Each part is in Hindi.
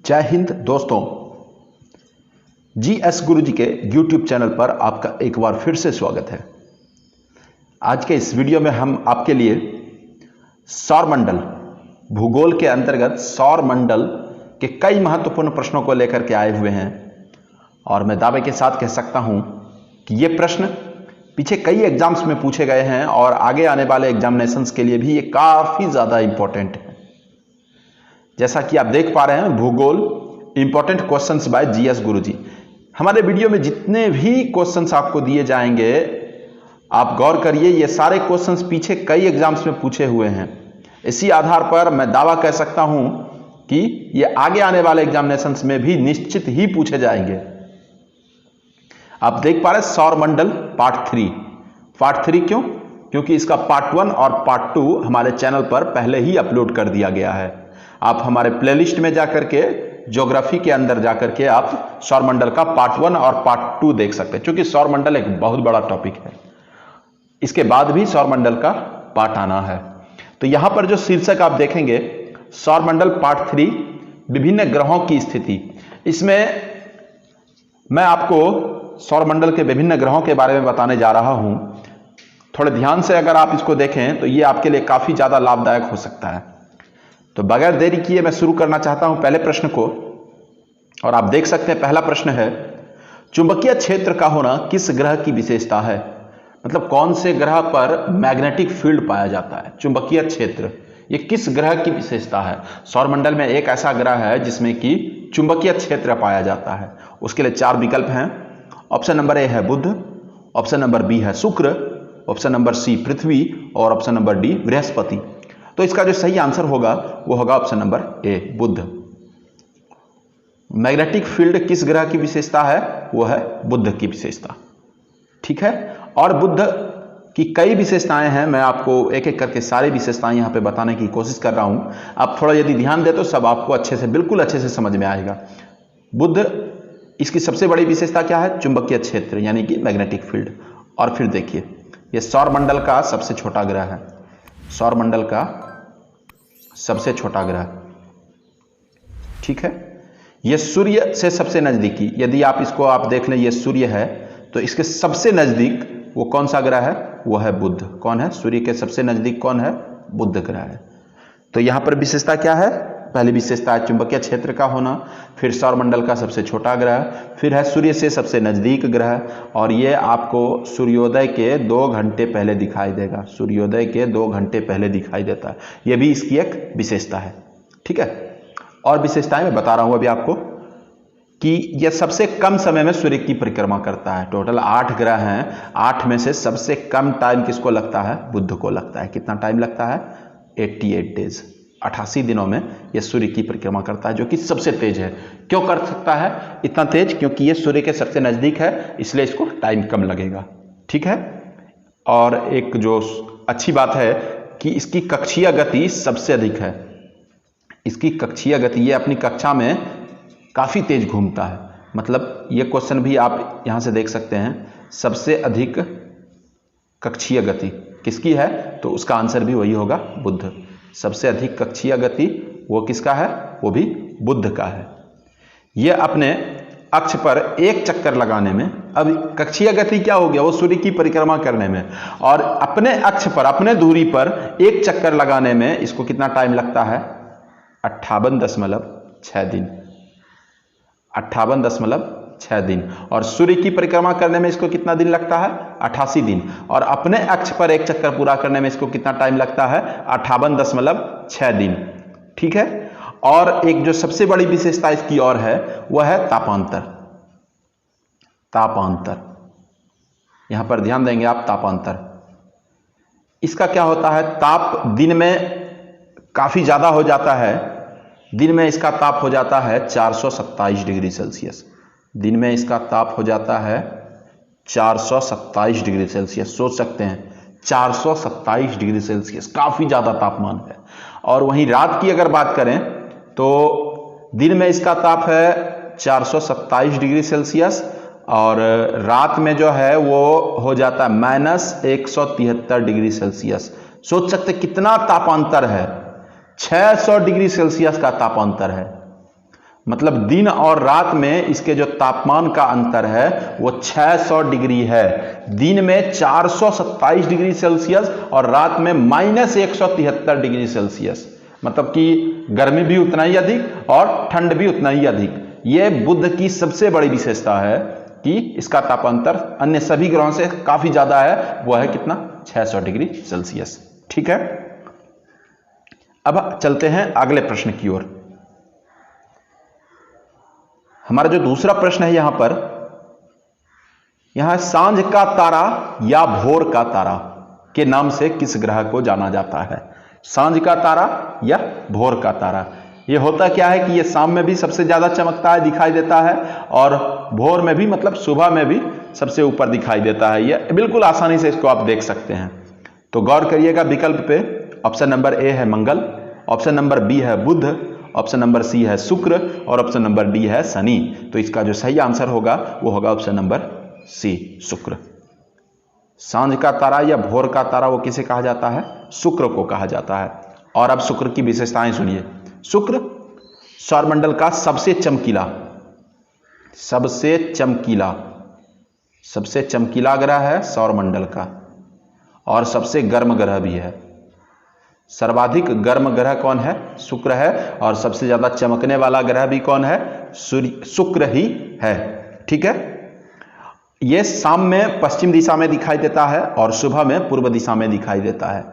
जय हिंद दोस्तों, जीएस गुरुजी के YouTube चैनल पर आपका एक बार फिर से स्वागत है। आज के इस वीडियो में हम आपके लिए सौरमंडल, भूगोल के अंतर्गत सौरमंडल के कई महत्वपूर्ण प्रश्नों को लेकर के आए हुए हैं और मैं दावे के साथ कह सकता हूं कि ये प्रश्न पीछे कई एग्जाम्स में पूछे गए हैं और आगे आने वाले एग्जामिनेशंस के लिए भी ये काफ़ी ज़्यादा इंपॉर्टेंट है। जैसा कि आप देख पा रहे हैं, भूगोल इंपॉर्टेंट क्वेश्चंस बाय जीएस गुरुजी। हमारे वीडियो में जितने भी क्वेश्चंस आपको दिए जाएंगे, आप गौर करिए, ये सारे क्वेश्चंस पीछे कई एग्जाम्स में पूछे हुए हैं। इसी आधार पर मैं दावा कह सकता हूं कि ये आगे आने वाले एग्जामिनेशंस में भी निश्चित ही पूछे जाएंगे। आप देख पा रहे हैं सौरमंडल पार्ट 3 क्यों? क्योंकि इसका पार्ट 1 और पार्ट 2 हमारे चैनल पर पहले ही अपलोड कर दिया गया है। आप हमारे प्लेलिस्ट में जाकर के, ज्योग्राफी के अंदर जाकर के आप सौरमंडल का पार्ट 1 और पार्ट 2 देख सकते हैं, क्योंकि सौरमंडल एक बहुत बड़ा टॉपिक है। इसके बाद भी सौरमंडल का पार्ट आना है। तो यहां पर जो शीर्षक आप देखेंगे, सौरमंडल पार्ट 3, विभिन्न ग्रहों की स्थिति। इसमें मैं आपको सौरमंडल के विभिन्न ग्रहों के बारे में बताने जा रहा हूं। थोड़े ध्यान से अगर आप इसको देखें तो यह आपके लिए काफी ज्यादा लाभदायक हो सकता है। तो बगैर देरी किए मैं शुरू करना चाहता हूं पहले प्रश्न को, और आप देख सकते हैं पहला प्रश्न है, चुंबकीय क्षेत्र का होना किस ग्रह की विशेषता है? मतलब कौन से ग्रह पर मैग्नेटिक फील्ड पाया जाता है? चुंबकीय क्षेत्र ये किस ग्रह की विशेषता है? सौरमंडल में एक ऐसा ग्रह है जिसमें कि चुंबकीय क्षेत्र पाया जाता है। उसके लिए 4 विकल्प हैं। ऑप्शन नंबर ए है बुध, ऑप्शन नंबर बी है शुक्र, ऑप्शन नंबर सी पृथ्वी और ऑप्शन नंबर डी बृहस्पति। तो इसका जो सही आंसर होगा वो होगा option number A, Budh. Magnetic field किस ग्रह की विशेषता है? वो है बुध की विशेषता। ठीक है, और बुध की कई विशेषताएं हैं। मैं आपको एक एक करके सारी विशेषताएं यहां पे बताने की कोशिश कर रहा हूं। आप थोड़ा यदि ध्यान दे तो सब आपको बिल्कुल अच्छे से समझ में आएगा। बुध, इसकी सबसे बड़ी विशेषता क्या है? चुंबकीय क्षेत्र, यानी कि मैग्नेटिक फील्ड। और फिर देखिए, यह सौरमंडल का सबसे छोटा ग्रह है। सौरमंडल का सबसे छोटा ग्रह, ठीक है। यह सूर्य से सबसे नजदीकी, यदि आप इसको देख लें, यह सूर्य है तो इसके सबसे नजदीक वो कौन सा ग्रह है? वो है बुध। कौन है? सूर्य के सबसे नजदीक कौन है? बुध ग्रह है। तो यहां पर विशेषता क्या है? पहली विशेषता है चुंबकीय क्षेत्र का होना, फिर सौरमंडल का सबसे छोटा ग्रह, फिर है सूर्य से सबसे नजदीक ग्रह, और ये आपको सूर्योदय के 2 घंटे पहले दिखाई देगा। सूर्योदय के 2 घंटे पहले दिखाई देता है। यह भी इसकी एक विशेषता है। ठीक है, और विशेषताएं मैं बता रहा हूं अभी आपको कि यह सबसे कम समय में सूर्य की परिक्रमा करता है। टोटल 8 ग्रह हैं, 8 में से सबसे कम टाइम किसको लगता है? बुध को लगता है। कितना टाइम लगता है? 88 डेज, 88 दिनों में यह सूर्य की परिक्रमा करता है, जो कि सबसे तेज है। क्यों कर सकता है इतना तेज? क्योंकि यह सूर्य के सबसे नजदीक है, इसलिए इसको टाइम कम लगेगा। ठीक है, और एक जो अच्छी बात है कि इसकी कक्षीय गति सबसे अधिक है। इसकी कक्षीय गति, ये अपनी कक्षा में काफी तेज घूमता है। मतलब ये क्वेश्चन भी आप यहां से देख सकते हैं, सबसे अधिक कक्षीय गति किसकी है? तो उसका आंसर भी वही होगा, बुध। सबसे अधिक कक्षीय गति वो किसका है? वो भी बुध का है। यह अपने अक्ष पर एक चक्कर लगाने में, अब कक्षीय गति क्या हो गया? वो सूर्य की परिक्रमा करने में, और अपने अक्ष पर, अपने दूरी पर एक चक्कर लगाने में इसको कितना टाइम लगता है? 58.6 दिन। 58.6 दिन। और सूर्य की परिक्रमा करने में इसको कितना दिन लगता है? 88 दिन। और अपने अक्ष पर एक चक्कर पूरा करने में इसको कितना टाइम लगता है? 58.6 दिन। ठीक है, और एक जो सबसे बड़ी विशेषता इसकी और है, वह है तापांतर। तापांतर, यहां पर ध्यान देंगे आप, तापांतर। इसका क्या होता है? ताप दिन में काफी ज्यादा हो जाता है। दिन में इसका ताप हो जाता है 427 डिग्री सेल्सियस। दिन में इसका ताप हो जाता है 427 डिग्री सेल्सियस। सोच सकते हैं, 427 डिग्री सेल्सियस काफी ज्यादा तापमान है। और वहीं रात की अगर बात करें तो दिन में इसका ताप है 427 डिग्री सेल्सियस, और रात में जो है वो हो जाता है -173 डिग्री सेल्सियस। सोच सकते कितना तापांतर है, 600 डिग्री सेल्सियस का तापांतर है। मतलब दिन और रात में इसके जो तापमान का अंतर है वो 600 डिग्री है। दिन में 427 डिग्री सेल्सियस और रात में -173 डिग्री सेल्सियस, मतलब कि गर्मी भी उतना ही अधिक और ठंड भी उतना ही अधिक। यह बुध की सबसे बड़ी विशेषता है कि इसका तापांतर अन्य सभी ग्रहों से काफी ज्यादा है। वह है कितना? 600 डिग्री सेल्सियस। ठीक है, अब चलते हैं अगले प्रश्न की ओर। हमारा जो दूसरा प्रश्न है यहां सांझ का तारा या भोर का तारा के नाम से किस ग्रह को जाना जाता है? सांझ का तारा या भोर का तारा। यह होता क्या है कि यह शाम में भी सबसे ज्यादा चमकता है, दिखाई देता है, और भोर में भी, मतलब सुबह में भी सबसे ऊपर दिखाई देता है। यह बिल्कुल आसानी से इसको आप देख सकते हैं। तो गौर करिएगा विकल्प पे। ऑप्शन नंबर ए है मंगल, ऑप्शन नंबर बी है बुध, ऑप्शन नंबर सी है शुक्र और ऑप्शन नंबर डी है शनि। तो इसका जो सही आंसर होगा वो होगा ऑप्शन नंबर सी, शुक्र। सांझ का तारा या भोर का तारा वो किसे कहा जाता है? शुक्र को कहा जाता है। और अब शुक्र की विशेषताएं सुनिए। शुक्र सौरमंडल का सबसे चमकीला ग्रह है सौरमंडल का, और सबसे गर्म ग्रह भी है। सर्वाधिक गर्म ग्रह कौन है? शुक्र है। और सबसे ज्यादा चमकने वाला ग्रह भी कौन है? शुक्र ही है। ठीक है, यह शाम में पश्चिम दिशा में दिखाई देता है और सुबह में पूर्व दिशा में दिखाई देता है,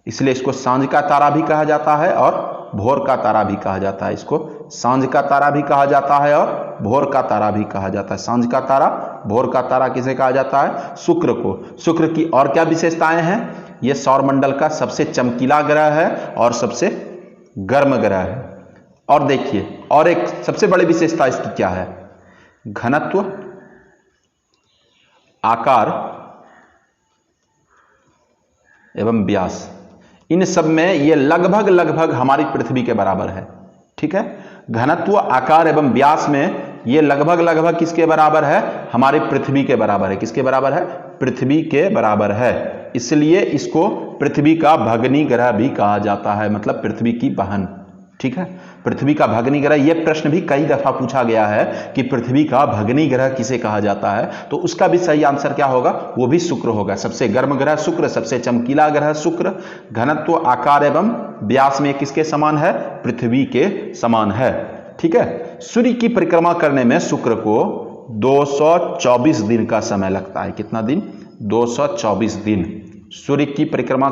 इसलिए इसको सांझ का तारा भी कहा जाता है और भोर का तारा भी कहा जाता है। इसको सांझ का तारा भी कहा जाता है और भोर का तारा भी कहा जाता है। सांझ का तारा, भोर का तारा किसे कहा जाता है? शुक्र को। शुक्र की और क्या विशेषताएं हैं? यह सौरमंडल का सबसे चमकीला ग्रह है और सबसे गर्म ग्रह है। और देखिए, और एक सबसे बड़ी विशेषता इसकी क्या है? घनत्व, आकार एवं व्यास, इन सब में यह लगभग हमारी पृथ्वी के बराबर है। ठीक है, घनत्व, आकार एवं व्यास में यह लगभग किसके बराबर है? हमारी पृथ्वी के बराबर है। किसके बराबर है? पृथ्वी के बराबर है। इसलिए इसको पृथ्वी का भगनी ग्रह भी कहा जाता है, मतलब पृथ्वी की बहन। ठीक है, पृथ्वी का भगनी ग्रह। यह प्रश्न भी कई दफा पूछा गया है कि पृथ्वी का भगनी ग्रह किसे कहा जाता है, तो उसका भी सही आंसर क्या होगा? वो भी शुक्र होगा। सबसे गर्म ग्रह शुक्र, सबसे चमकीला ग्रह शुक्र, घनत्व, आकार एवं व्यास में किसके समान है? पृथ्वी के समान है। ठीक है, सूर्य की परिक्रमा करने में शुक्र को 224 दिन का समय लगता है। कितना दिन? 224 दिन। सूर्य की परिक्रमा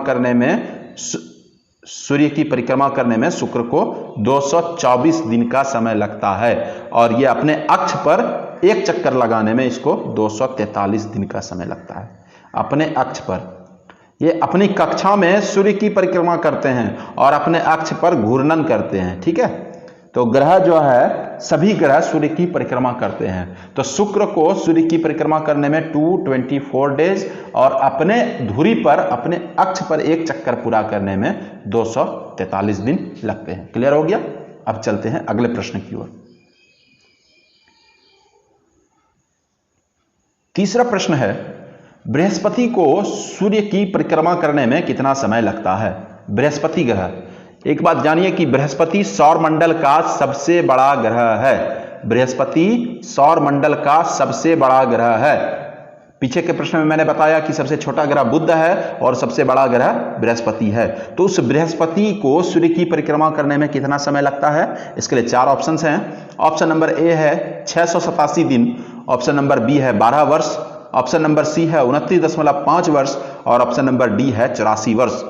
करने में शुक्र को 224 दिन का समय लगता है, और यह अपने अक्ष पर एक चक्कर लगाने में इसको 243 दिन का समय लगता है। अपने अक्ष पर, ये अपनी कक्षा में सूर्य की परिक्रमा करते हैं और अपने अक्ष पर घूर्णन करते हैं। ठीक है, तो ग्रह जो है, सभी ग्रह सूर्य की परिक्रमा करते हैं। तो शुक्र को सूर्य की परिक्रमा करने में 224 डेज और अपने धुरी पर, अपने अक्ष पर एक चक्कर पूरा करने में 243 दिन लगते हैं। क्लियर हो गया? अब चलते हैं अगले प्रश्न की ओर। तीसरा प्रश्न है, बृहस्पति को सूर्य की परिक्रमा करने में कितना समय लगता है? बृहस्पति ग्रह, एक बात जानिए कि बृहस्पति सौरमंडल का सबसे बड़ा ग्रह है। बृहस्पति सौरमंडल का सबसे बड़ा ग्रह है। पीछे के प्रश्न में मैंने बताया कि सबसे छोटा ग्रह बुध है और सबसे बड़ा ग्रह बृहस्पति है। तो उस बृहस्पति को सूर्य की परिक्रमा करने में कितना समय लगता है? इसके लिए 4 ऑप्शंस हैं। ऑप्शन नंबर ए है 687 दिन, ऑप्शन नंबर बी है 12 वर्ष, ऑप्शन नंबर सी है 29.5 वर्ष और ऑप्शन नंबर डी है 84 वर्ष।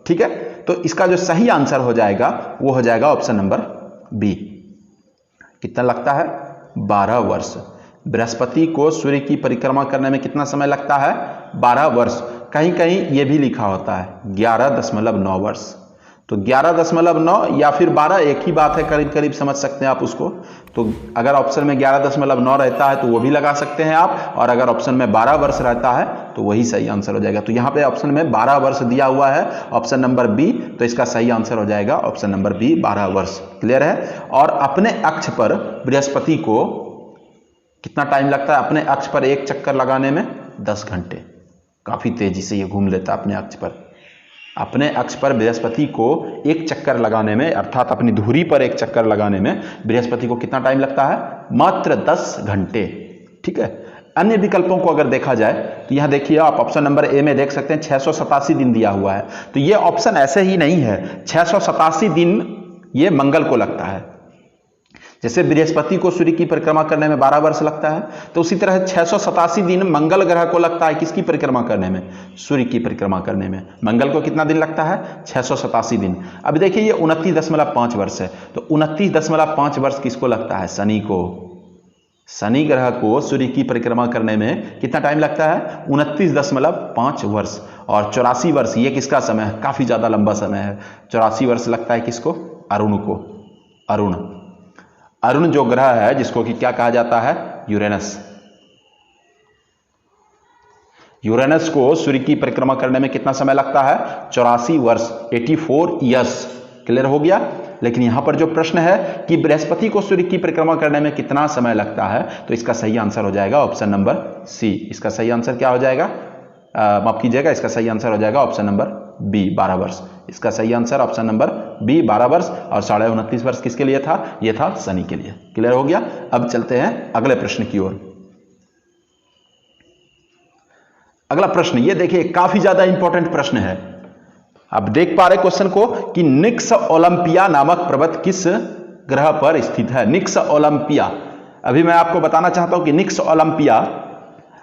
ठीक है, तो इसका जो सही आंसर हो जाएगा वो हो जाएगा ऑप्शन नंबर बी। कितना लगता है? 12 वर्ष। बृहस्पति को सूर्य की परिक्रमा करने में कितना समय लगता है? 12 वर्ष। कहीं कहीं यह भी लिखा होता है 11.9 वर्ष। तो 11.9 या फिर 12 एक ही बात है, करीब करीब समझ सकते हैं आप उसको। तो अगर ऑप्शन में 11.9 रहता है तो वो भी लगा सकते हैं आप, और अगर ऑप्शन में 12 वर्ष रहता है तो वही सही आंसर हो जाएगा। तो यहाँ पे ऑप्शन में 12 वर्ष दिया हुआ है, ऑप्शन नंबर बी, तो इसका सही आंसर हो जाएगा ऑप्शन नंबर बी, 12 वर्ष। क्लियर है? और अपने अक्ष पर बृहस्पति को कितना टाइम लगता है? अपने अक्ष पर एक चक्कर लगाने में 10 घंटे। काफी तेजी से ये घूम लेता है अपने अक्ष पर। अपने अक्ष पर बृहस्पति को एक चक्कर लगाने में, अर्थात अपनी धुरी पर एक चक्कर लगाने में बृहस्पति को कितना टाइम लगता है? मात्र 10 घंटे। ठीक है। अन्य विकल्पों को अगर देखा जाए तो यहां देखिए आप ऑप्शन नंबर ए में देख सकते हैं 687 दिन दिया हुआ है। तो ये ऑप्शन ऐसे ही नहीं है, 687 दिन ये मंगल को लगता है। जैसे बृहस्पति को सूर्य की परिक्रमा करने में 12 वर्ष लगता है, तो उसी तरह 687 दिन मंगल ग्रह को लगता है किसकी परिक्रमा करने में? सूर्य की परिक्रमा करने में। मंगल को कितना दिन लगता है? 687 दिन। अब देखिए ये 29.5 वर्ष है, तो 29.5 वर्ष किसको लगता है? शनि को। शनि ग्रह को सूर्य की परिक्रमा करने में कितना टाइम लगता है? 29.5 वर्ष। और 84 वर्ष ये किसका समय है? काफी ज्यादा लंबा समय है। 84 वर्ष लगता है किसको? अरुण को। अरुण जो ग्रह है जिसको कि क्या कहा जाता है? यूरेनस। यूरेनस को सूर्य की परिक्रमा करने में कितना समय लगता है? 84 वर्ष, 84 ईयर्स। क्लियर हो गया। लेकिन यहां पर जो प्रश्न है कि बृहस्पति को सूर्य की परिक्रमा करने में कितना समय लगता है, तो इसका सही आंसर हो जाएगा ऑप्शन नंबर सी। इसका सही आंसर क्या हो जाएगा? माफ कीजिएगा, इसका सही आंसर हो जाएगा ऑप्शन नंबर बी, 12 वर्ष। इसका सही आंसर ऑप्शन नंबर बी 12 वर्ष। और 29.5 वर्ष किसके लिए था? यह था शनि के लिए। क्लियर हो गया। अब चलते हैं अगले प्रश्न की ओर। अगला प्रश्न ये देखिए, काफी ज्यादा इंपॉर्टेंट प्रश्न है। आप देख पा रहे क्वेश्चन को कि निक्स ओलंपिया नामक पर्वत किस ग्रह पर स्थित है? निक्स ओलंपिया। अभी मैं आपको बताना चाहता हूं कि निक्स ओलंपिया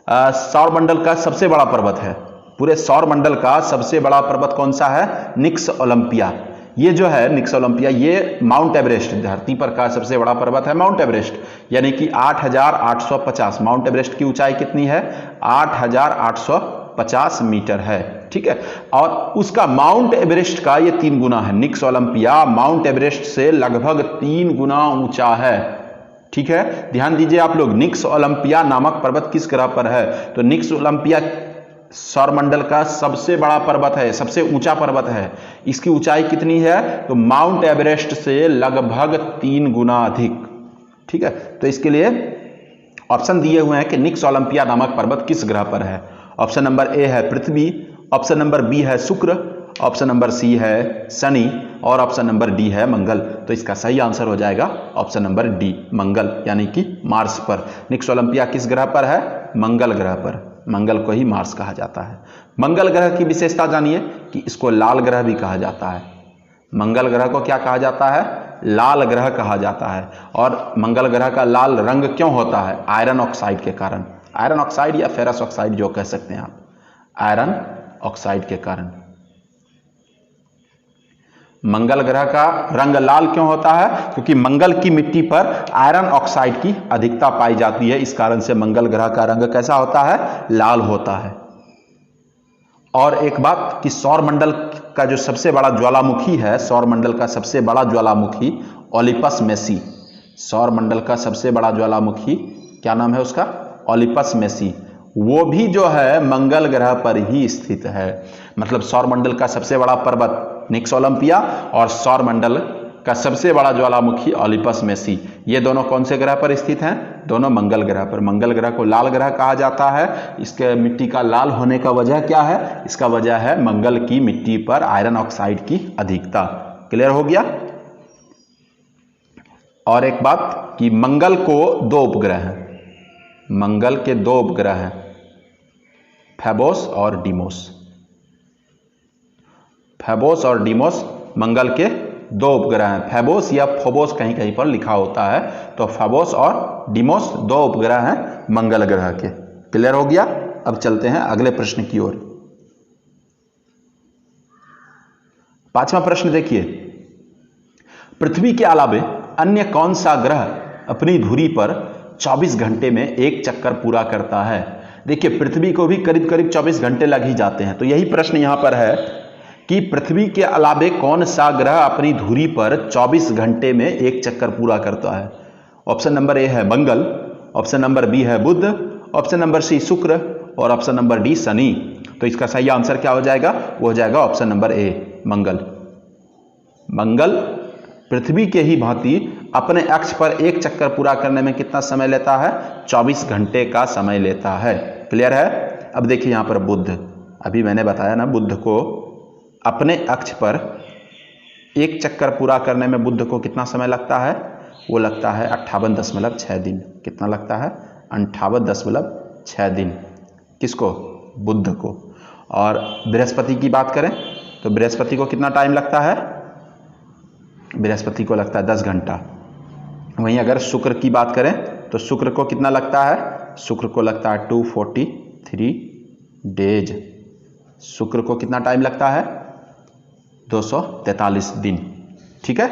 सौर मंडल का सबसे बड़ा पर्वत है। पूरे सौर मंडल का सबसे बड़ा पर्वत कौन सा है? निक्स ओलंपिया। ये जो है निक्स ओलंपिया, ये माउंट एवरेस्ट, धरती पर का सबसे बड़ा पर्वत है माउंट एवरेस्ट, यानी कि 8850। माउंट एवरेस्ट की ऊंचाई कितनी है? 8850 मीटर है। ठीक है। और उसका माउंट एवरेस्ट का ये 3 गुना है। निक्स ओलंपिया माउंट एवरेस्ट से लगभग 3 गुना ऊंचा है। ठीक है। ध्यान दीजिए आप लोग, निक्स ओलंपिया नामक पर्वत किस ग्रह पर है? तो निक्स ओलंपिया सौरमंडल का सबसे बड़ा पर्वत है, सबसे ऊंचा पर्वत है। इसकी ऊंचाई कितनी है? तो माउंट एवरेस्ट से लगभग 3 गुना अधिक। ठीक है। तो इसके लिए ऑप्शन दिए हुए हैं कि निक्स ओलंपिया नामक पर्वत किस ग्रह पर है। ऑप्शन नंबर ए है पृथ्वी, ऑप्शन नंबर बी है शुक्र, ऑप्शन नंबर सी है शनि और ऑप्शन नंबर डी है मंगल। तो इसका सही आंसर हो जाएगा ऑप्शन नंबर डी, मंगल, यानी कि मार्स पर। निक्स ओलंपिया किस ग्रह पर है? मंगल ग्रह पर। मंगल को ही मार्स कहा जाता है। मंगल ग्रह की विशेषता जानिए कि इसको लाल ग्रह भी कहा जाता है। मंगल ग्रह को क्या कहा जाता है? लाल ग्रह कहा जाता है। और मंगल ग्रह का लाल रंग क्यों होता है? आयरन ऑक्साइड के कारण। आयरन ऑक्साइड या फेरस ऑक्साइड जो कह सकते हैं आप, आयरन ऑक्साइड के कारण मंगल ग्रह का रंग लाल क्यों होता है? क्योंकि मंगल की मिट्टी पर आयरन ऑक्साइड की अधिकता पाई जाती है। इस कारण से मंगल ग्रह का रंग कैसा होता है? लाल होता है। और एक बात कि सौर मंडल का जो सबसे बड़ा ज्वालामुखी है, सौर मंडल का सबसे बड़ा ज्वालामुखी ओलिपस मेसी। सौर मंडल का सबसे बड़ा ज्वालामुखी क्या नाम है उसका? Olympus Messi. वो भी जो है मंगल ग्रह पर ही स्थित है। मतलब सौर मंडल का सबसे बड़ा पर्वत निक्स ओलंपिया और सौर मंडल का सबसे बड़ा ज्वालामुखी ओलिपस मेसी, ये दोनों कौन से ग्रह पर स्थित हैं? दोनों मंगल ग्रह पर। मंगल ग्रह को लाल ग्रह कहा जाता है। इसके मिट्टी का लाल होने का वजह क्या है? इसका वजह है मंगल की मिट्टी पर आयरन ऑक्साइड की अधिकता। क्लियर हो गया। और एक बात कि मंगल को 2 उपग्रह हैं। मंगल के 2 उपग्रह हैं, फेबोस और डीमोस। फेबोस और डीमोस मंगल के 2 उपग्रह हैं। फेबोस या फोबोस कहीं कहीं पर लिखा होता है। तो फेबोस और डीमोस 2 उपग्रह हैं मंगल ग्रह के। क्लियर हो गया। अब चलते हैं अगले प्रश्न की ओर। 5वां प्रश्न देखिए, पृथ्वी के अलावे अन्य कौन सा ग्रह अपनी धुरी पर 24 घंटे में एक चक्कर पूरा करता है? देखिए पृथ्वी को भी करीब करीब 24 घंटे लग ही जाते हैं। तो यही प्रश्न यहां पर है कि पृथ्वी के अलावे कौन सा ग्रह अपनी धुरी पर 24 घंटे में एक चक्कर पूरा करता है? ऑप्शन नंबर ए है मंगल, ऑप्शन नंबर बी है बुध, ऑप्शन नंबर सी शुक्र और ऑप्शन नंबर डी शनि। तो इसका सही आंसर क्या हो जाएगा? वो हो जाएगा ऑप्शन नंबर ए, मंगल। मंगल पृथ्वी के ही भांति अपने अक्ष पर एक चक्कर पूरा करने में कितना समय लेता है? 24 घंटे का समय लेता है। क्लियर है। अब देखिए यहां पर बुध, अभी मैंने बताया ना बुध को अपने अक्ष पर एक चक्कर पूरा करने में बुध को कितना समय लगता है? वो लगता है 58.6 दिन। कितना लगता है? 58.6 दिन। किसको? बुध को। और बृहस्पति की बात करें तो बृहस्पति को कितना टाइम लगता है? बृहस्पति को लगता है 10 घंटा। वहीं अगर शुक्र की बात करें तो शुक्र को कितना लगता है? शुक्र को लगता है 243 डेज। शुक्र को कितना टाइम लगता है? 243 दिन। ठीक है।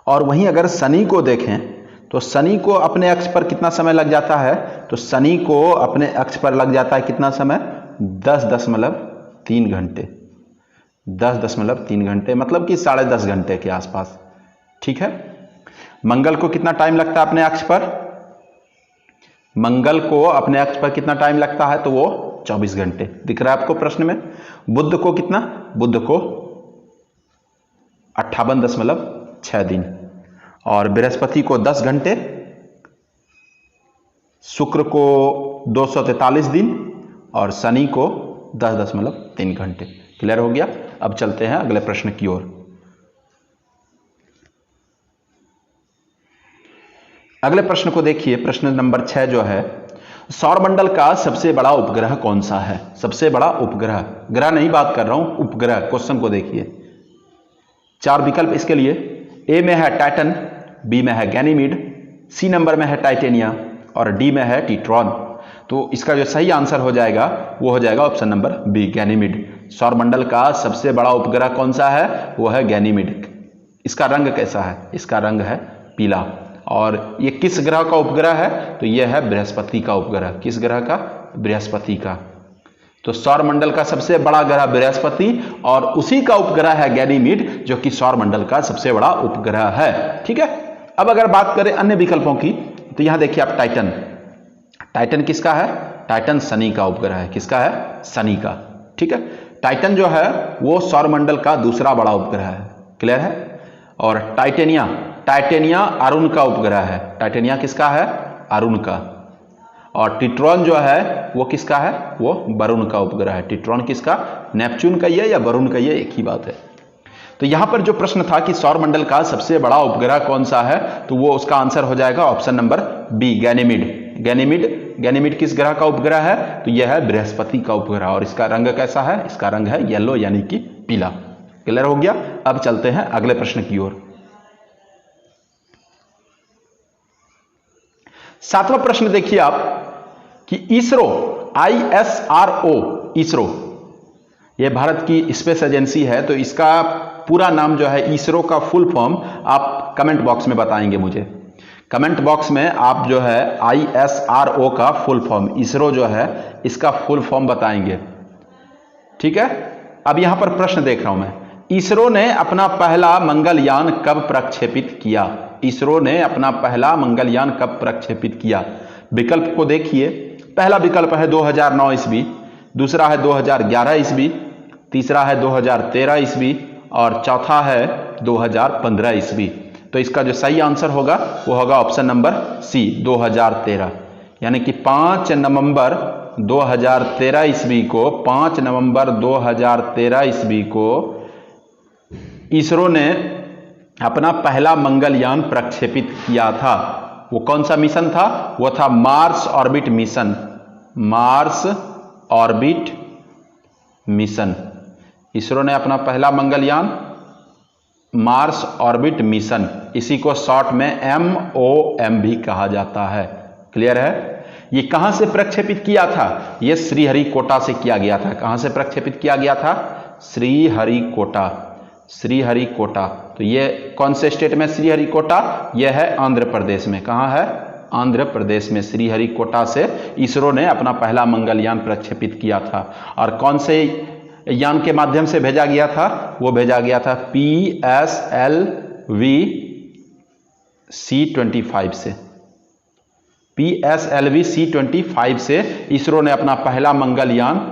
और वहीं अगर शनि को देखें तो शनि को अपने अक्ष पर कितना समय लग जाता है? तो शनि को अपने अक्ष पर लग जाता है कितना समय? 10.3 घंटे। 10.3 घंटे मतलब कि 10.5 घंटे के आसपास। ठीक है। मंगल को कितना टाइम लगता है अपने अक्ष पर? मंगल को अपने अक्ष पर कितना टाइम लगता है? तो वो 24 घंटे। दिख रहा है आपको प्रश्न में। बुध को कितना? बुध को 58.6 दिन। और बृहस्पति को 10 घंटे, शुक्र को 243 दिन और शनि को 10.3 घंटे। क्लियर हो गया। अब चलते हैं अगले प्रश्न की ओर। अगले प्रश्न को देखिए, प्रश्न नंबर 6 जो है, सौरमंडल का सबसे बड़ा उपग्रह कौन सा है? सबसे बड़ा उपग्रह, ग्रह नहीं बात कर रहा हूं, उपग्रह। क्वेश्चन को देखिए, 4 विकल्प इसके लिए। ए में है टाइटन, बी में है गैनीमीड, सी नंबर में है टाइटेनिया और डी में है टीट्रॉन। तो इसका जो सही आंसर हो जाएगा वो हो जाएगा ऑप्शन नंबर बी, गैनीमीड। सौरमंडल का सबसे बड़ा उपग्रह कौन सा है? वो है गैनीमीड। इसका रंग कैसा है? इसका रंग है पीला। और ये किस ग्रह का उपग्रह है? तो ये है बृहस्पति का उपग्रह। किस ग्रह का? बृहस्पति का। तो सौरमंडल का सबसे बड़ा ग्रह बृहस्पति और उसी का उपग्रह है गैनीमीड, जो कि सौरमंडल का सबसे बड़ा उपग्रह है। ठीक है। अब अगर बात करें अन्य विकल्पों की तो यहां देखिए आप टाइटन। टाइटन किसका है? टाइटन शनि का उपग्रह है। किसका है? शनि का। ठीक है। टाइटन जो है वो सौरमंडल का दूसरा बड़ा उपग्रह है। क्लियर है। और टाइटेनिया, टाइटेनिया अरुण का उपग्रह है। टाइटेनिया किसका है? अरुण का। और टिट्रॉन जो है वो किसका है? वो वरुण का उपग्रह है। टिट्रॉन किसका? नेपच्यून का ये या वरुण का ये एक ही बात है। तो यहां पर जो प्रश्न था कि सौरमंडल का सबसे बड़ा उपग्रह कौन सा है, तो वो उसका आंसर हो जाएगा option number B, Ganymede. Ganymede किस ग्रह का उपग्रह है? तो यह है बृहस्पति का उपग्रह। और इसका रंग कैसा है? इसका रंग है येलो यानी कि पीला। क्लियर हो गया। अब चलते हैं अगले प्रश्न की ओर। 7वां प्रश्न देखिए आप कि इसरो, ISRO, इसरो यह भारत की स्पेस एजेंसी है। तो इसका पूरा नाम जो है, इसरो का फुल फॉर्म आप कमेंट बॉक्स में बताएंगे मुझे। कमेंट बॉक्स में आप जो है ISRO का फुल फॉर्म, इसरो जो है इसका फुल फॉर्म बताएंगे। ठीक है। अब यहां पर प्रश्न देख रहा हूं मैं, इसरो ने अपना पहला मंगलयान कब प्रक्षेपित किया? इसरो ने अपना पहला मंगलयान कब प्रक्षेपित किया? विकल्प को देखिए। पहला विकल्प है 2009 ईस्वी, दूसरा है 2011 ईस्वी, तीसरा है 2013 ईस्वी और चौथा है 2015 ईस्वी। तो इसका जो सही आंसर होगा वो होगा ऑप्शन नंबर सी, 2013। यानी कि 5 नवंबर 2013 ईस्वी को, 5 नवंबर 2013 ईस्वी को इसरो ने अपना पहला मंगलयान प्रक्षेपित किया था। वो कौन सा मिशन था? वो था Mars orbit mission. Mars orbit mission. ISRO ने अपना पहला मंगलयान, मार्स ऑर्बिट मिशन, इसी को शॉर्ट में MOM भी कहा जाता है। क्लियर है। ये कहां से प्रक्षेपित किया था? ये श्रीहरिकोटा से किया गया था। कहां से प्रक्षेपित किया गया था? श्रीहरिकोटा। श्रीहरिकोटा। तो ये कौन से स्टेट में श्रीहरिकोटा? यह है आंध्र प्रदेश में। कहां है? आंध्र प्रदेश में श्रीहरिकोटा से इसरो ने अपना पहला मंगलयान प्रक्षेपित किया था। और कौन से यान के माध्यम से भेजा गया था? वो भेजा गया था PSLV C-25 से। PSLV C-25 से इसरो ने अपना पहला मंगलयान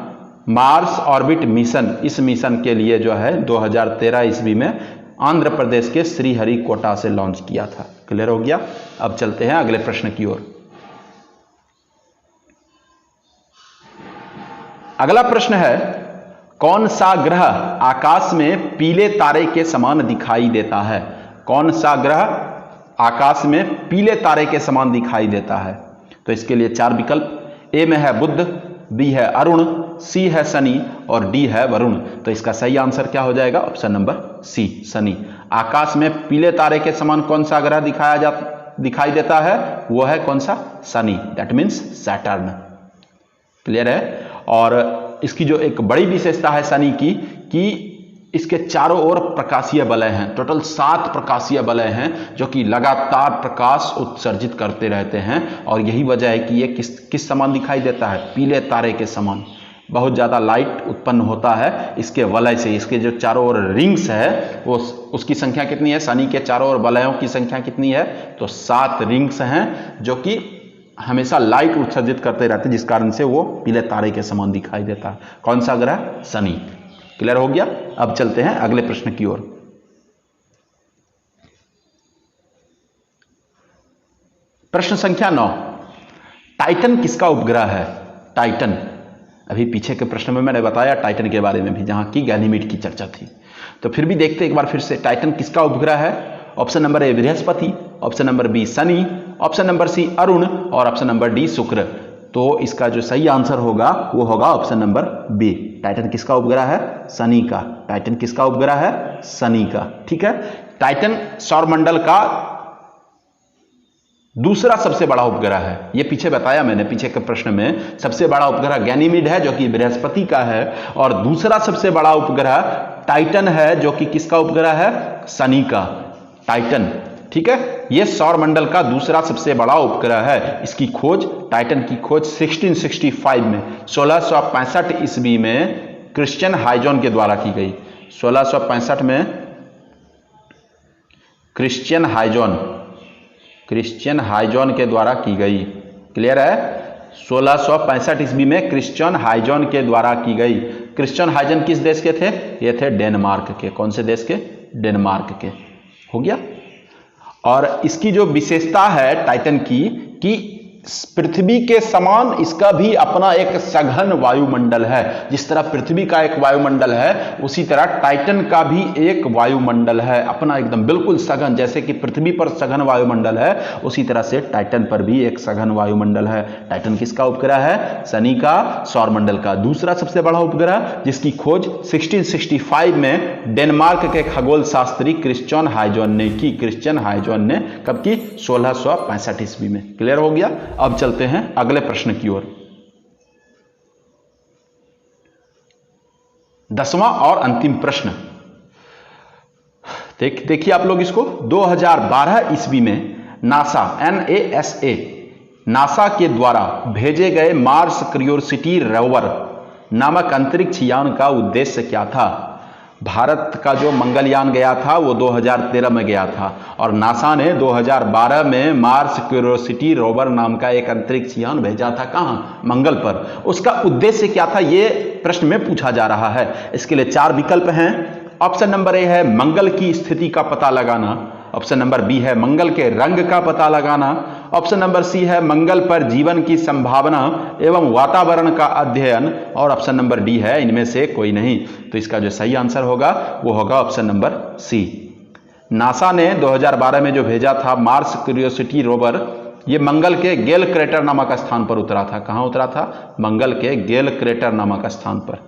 मार्स ऑर्बिट मिशन, इस मिशन के लिए जो है 2013 ईस्वी में आंध्र प्रदेश के श्रीहरिकोटा से लॉन्च किया था। क्लियर हो गया। अब चलते हैं अगले प्रश्न की ओर। अगला प्रश्न है, कौन सा ग्रह आकाश में पीले तारे के समान दिखाई देता है? कौन सा ग्रह आकाश में पीले तारे के समान दिखाई देता है? तो इसके लिए 4 विकल्प, ए में है बुध, बी है अरुण, सी है शनि और डी है वरुण। तो इसका सही आंसर क्या हो जाएगा? Option number C, Shani. आकाश में पीले तारे के समान कौन सा ग्रह दिखाई देता है? वो है कौन सा? Shani, that means Saturn. Clear है? और इसकी जो एक बड़ी विशेषता है शनि की, कि इसके चारों ओर प्रकाशीय वलय हैं। टोटल 7 प्रकाशीय वलय हैं जो कि लगातार प्रकाश उत्सर्जित करते रहते हैं, और यही वजह है कि ये किस समान दिखाई देता है? पीले तारे के समान। बहुत ज़्यादा लाइट उत्पन्न होता है इसके वलय से। इसके जो चारों ओर रिंग्स है, वो उसकी संख्या कितनी है? शनि के चारों ओर वलयों की संख्या कितनी है? तो 7 रिंग्स हैं जो कि हमेशा लाइट उत्सर्जित करते रहते हैं, जिस कारण से वो पीले तारे के समान दिखाई देता है। कौन सा ग्रह? शनि। क्लियर हो गया? अब चलते हैं अगले प्रश्न की ओर। प्रश्न संख्या 9, टाइटन किसका उपग्रह है? टाइटन, अभी पीछे के प्रश्न में मैंने बताया टाइटन के बारे में भी, जहां की गैनीमीड की चर्चा थी। तो फिर भी देखते एक बार फिर से, टाइटन किसका उपग्रह है? Option number A Brihaspati, option number B Shani, option number C Arun और ऑप्शन नंबर डी शुक्र। तो इसका जो सही आंसर होगा वो होगा ऑप्शन नंबर बी। टाइटन किसका उपग्रह है? शनि का। टाइटन किसका उपग्रह है? शनि का। ठीक है? टाइटन सौरमंडल का दूसरा सबसे बड़ा उपग्रह है। ये पीछे बताया मैंने, पीछे के प्रश्न में। सबसे बड़ा उपग्रह गैनीमीड है जो कि बृहस्पति का है, और दूसरा सबसे बड़ा उपग्रह टाइटन है जो कि किसका उपग्रह है? शनि का। टाइटन, ठीक है, यह सौरमंडल का दूसरा सबसे बड़ा उपग्रह है। इसकी खोज, टाइटन की खोज 1665 में 1665 ईस्वी में क्रिश्चियन हाइजॉन के द्वारा की गई। 1665 में क्रिश्चियन हाइजॉन के द्वारा की गई। क्लियर है? 1665 ईस्वी में क्रिश्चियन हाइजॉन के द्वारा की गई। क्रिश्चियन हाइजॉन किस देश के थे? ये थे डेनमार्क के। कौन से देश के? डेनमार्क के। हो गया? और इसकी जो विशेषता है टाइटन की, कि पृथ्वी के समान इसका भी अपना एक सघन वायुमंडल है। जिस तरह पृथ्वी का एक वायुमंडल है, उसी तरह टाइटन का भी एक वायुमंडल है अपना, एकदम बिल्कुल सघन। जैसे कि पृथ्वी पर सघन वायुमंडल है, उसी तरह से टाइटन पर भी एक सघन वायुमंडल है। टाइटन किसका उपग्रह है? शनि का, सौरमंडल का दूसरा सबसे बड़ा उपग्रह, जिसकी खोज 1665 में डेनमार्क के खगोल शास्त्री क्रिश्चियन हाइजॉन ने की। क्रिश्चियन हाइजॉन ने कब की? 1665 ईस्वी में। क्लियर हो गया? अब चलते हैं अगले प्रश्न की ओर। 10वां और अंतिम प्रश्न देखिए आप लोग इसको। 2012 ईस्वी में नासा, NASA नासा के द्वारा भेजे गए मार्स क्यूरियोसिटी रोवर नामक अंतरिक्ष यान का उद्देश्य क्या था? भारत का जो मंगलयान गया था वो 2013 में गया था, और नासा ने 2012 में मार्स क्यूरियोसिटी रोवर नाम का एक अंतरिक्ष यान भेजा था। कहां? मंगल पर। उसका उद्देश्य क्या था, ये प्रश्न में पूछा जा रहा है। इसके लिए 4 विकल्प हैं। ऑप्शन नंबर ए है मंगल की स्थिति का पता लगाना, ऑप्शन नंबर बी है मंगल के रंग का पता लगाना, ऑप्शन नंबर सी है मंगल पर जीवन की संभावना एवं वातावरण का अध्ययन, और ऑप्शन नंबर डी है इनमें से कोई नहीं। तो इसका जो सही आंसर होगा वो होगा ऑप्शन नंबर सी। नासा ने 2012 में जो भेजा था मार्स क्यूरियोसिटी रोवर, ये मंगल के गेल क्रेटर नामक स्थान पर उतरा था। कहां उतरा था? मंगल के गेल क्रेटर नामक स्थान पर।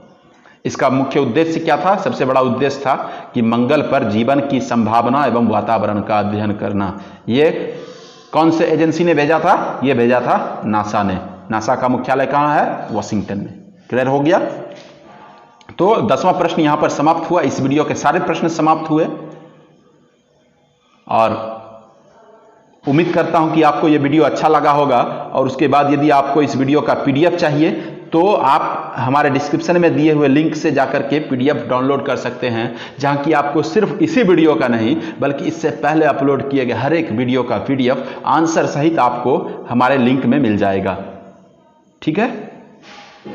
इसका मुख्य उद्देश्य क्या था? सबसे बड़ा उद्देश्य था कि मंगल पर जीवन की संभावना एवं वातावरण का अध्ययन करना। ये कौन से एजेंसी ने भेजा था? ये भेजा था नासा ने। नासा का मुख्यालय कहां है? वॉशिंगटन में। क्लियर हो गया? तो 10वां प्रश्न यहां पर समाप्त हुआ। इस वीडियो के सारे प्रश्न समाप्त हुए, और उम्मीद करता हूं कि आपको यह वीडियो अच्छा लगा होगा। और उसके बाद यदि आपको इस वीडियो का PDF चाहिए तो आप हमारे डिस्क्रिप्शन में दिए हुए लिंक से जाकर के PDF डाउनलोड कर सकते हैं, जहां कि आपको सिर्फ इसी वीडियो का नहीं बल्कि इससे पहले अपलोड किए गए हर एक वीडियो का PDF आंसर सहित आपको हमारे लिंक में मिल जाएगा। ठीक है?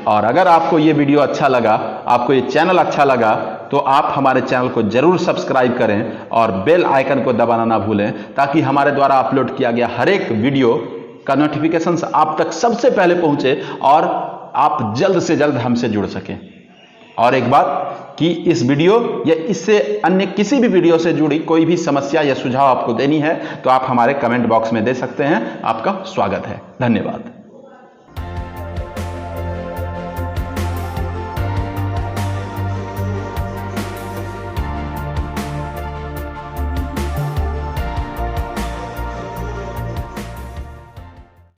और अगर आपको ये वीडियो अच्छा लगा, आपको ये चैनल अच्छा लगा, तो आप हमारे चैनल को जरूर सब्सक्राइब करें और बेल आइकन को दबाना ना भूलें, ताकि हमारे द्वारा अपलोड किया गया हर एक वीडियो का नोटिफिकेशन आप तक सबसे पहले पहुंचे और आप जल्द से जल्द हमसे जुड़ सकें। और एक बात कि इस वीडियो या इससे अन्य किसी भी वीडियो से जुड़ी कोई भी समस्या या सुझाव आपको देनी है तो आप हमारे कमेंट बॉक्स में दे सकते हैं। आपका स्वागत है। धन्यवाद।